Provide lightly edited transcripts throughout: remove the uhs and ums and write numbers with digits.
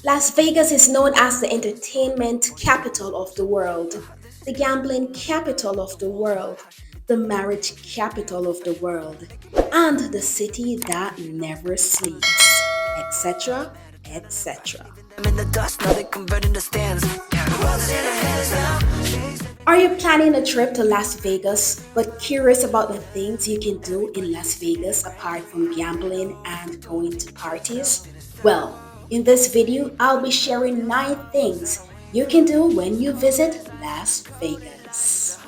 Las Vegas is known as the entertainment capital of the world, the gambling capital of the world, the marriage capital of the world, and the city that never sleeps, etc., etc. I'm in the dust, now they converting the stands. The world is in our hands now. Are you planning a trip to Las Vegas but curious about the things you can do in Las Vegas apart from gambling and going to parties? Well, in this video, I'll be sharing 9 things you can do when you visit Las Vegas.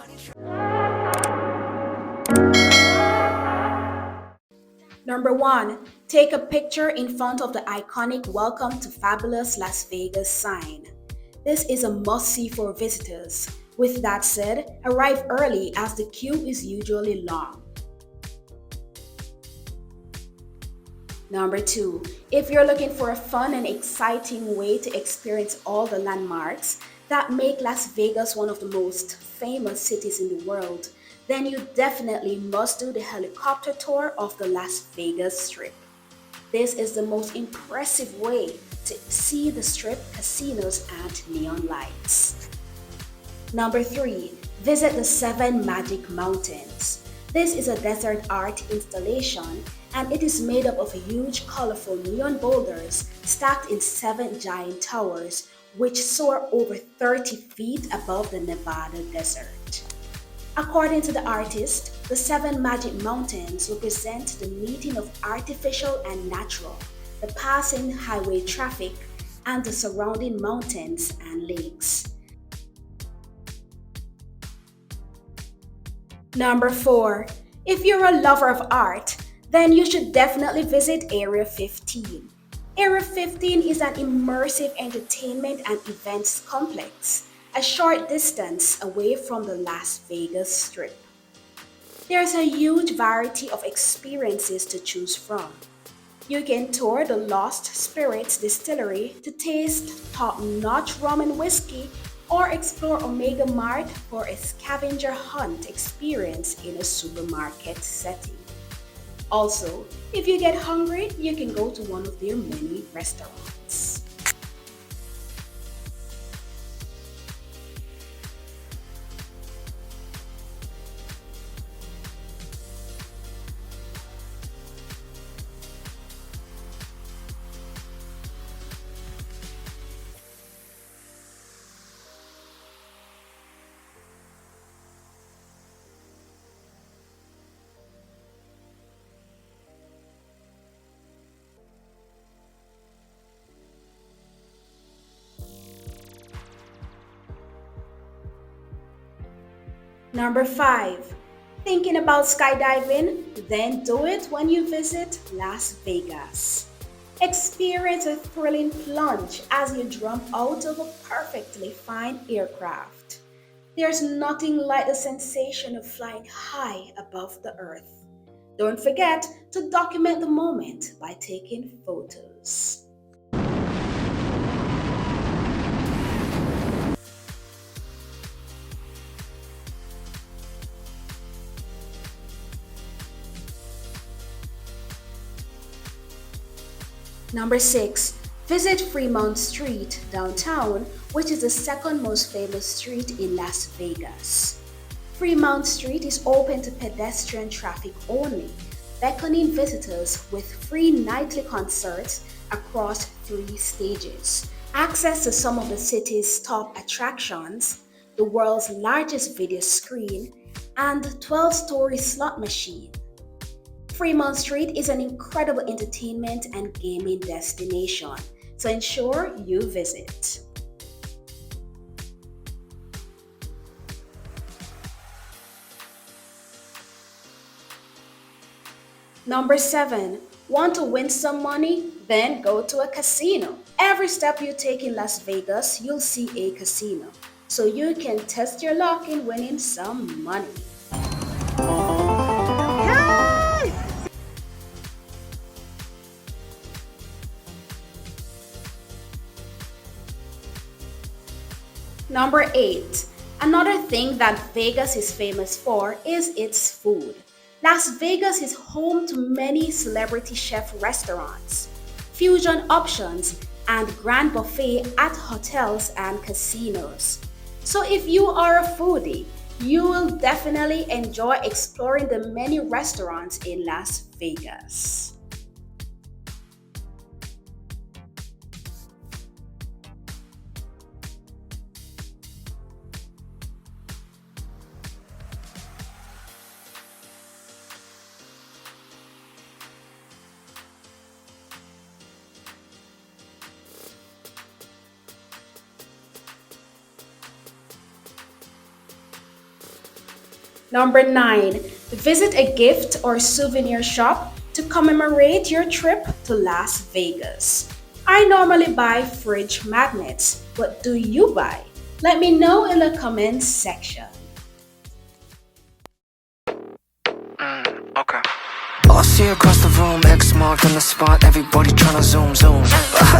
Number 1, take a picture in front of the iconic Welcome to Fabulous Las Vegas sign. This is a must-see for visitors. With that said, arrive early as the queue is usually long. Number 2, if you're looking for a fun and exciting way to experience all the landmarks that make Las Vegas one of the most famous cities in the world, then you definitely must do the helicopter tour of the Las Vegas Strip. This is the most impressive way to see the Strip, casinos, and neon lights. Number 3, visit the 7 Magic Mountains. This is a desert art installation and it is made up of huge colorful neon boulders stacked in 7 giant towers which soar over 30 feet above the Nevada desert. According to the artist, the 7 Magic Mountains represent the meeting of artificial and natural, the passing highway traffic, and the surrounding mountains and lakes. Number 4, if you're a lover of art, then you should definitely visit Area 15. Area 15 is an immersive entertainment and events complex, a short distance away from the Las Vegas Strip. There's a huge variety of experiences to choose from. You can tour the Lost Spirits Distillery to taste top-notch rum and whiskey or explore Omega Mart for a scavenger hunt experience in a supermarket setting. Also, if you get hungry, you can go to one of their many restaurants. Number 5, thinking about skydiving? Then do it when you visit Las Vegas. Experience a thrilling plunge as you jump out of a perfectly fine aircraft. There's nothing like the sensation of flying high above the earth. Don't forget to document the moment by taking photos. Number 6, visit Fremont Street downtown, which is the second most famous street in Las Vegas. Fremont Street is open to pedestrian traffic only, beckoning visitors with free nightly concerts across 3 stages. Access to some of the city's top attractions, the world's largest video screen, and 12-story slot machine. Fremont Street is an incredible entertainment and gaming destination, so ensure you visit. Number 7, want to win some money? Then go to a casino. Every step you take in Las Vegas, you'll see a casino, so you can test your luck in winning some money. Number 8, another thing that Vegas is famous for is its food. Las Vegas is home to many celebrity chef restaurants, fusion options, and grand buffet at hotels and casinos. So if you are a foodie, you will definitely enjoy exploring the many restaurants in Las Vegas. Number 9, visit a gift or souvenir shop to commemorate your trip to Las Vegas. I normally buy fridge magnets. What do you buy? Let me know in the comments section. Okay. All I see across the room, X marked on the spot, everybody tryna zoom, zoom.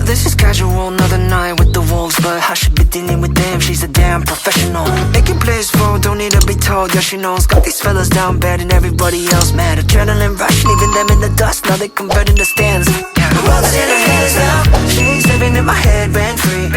This is casual, another night with the wolves, but I should be dealing with them, she's a damn professional. Making plays for, don't need to be told, yeah she knows. Got these fellas down bad and everybody else mad. Adrenaline rush, leaving them in the dust, now they converting the stands. The world is in her hands now, she's living in my head, rent free.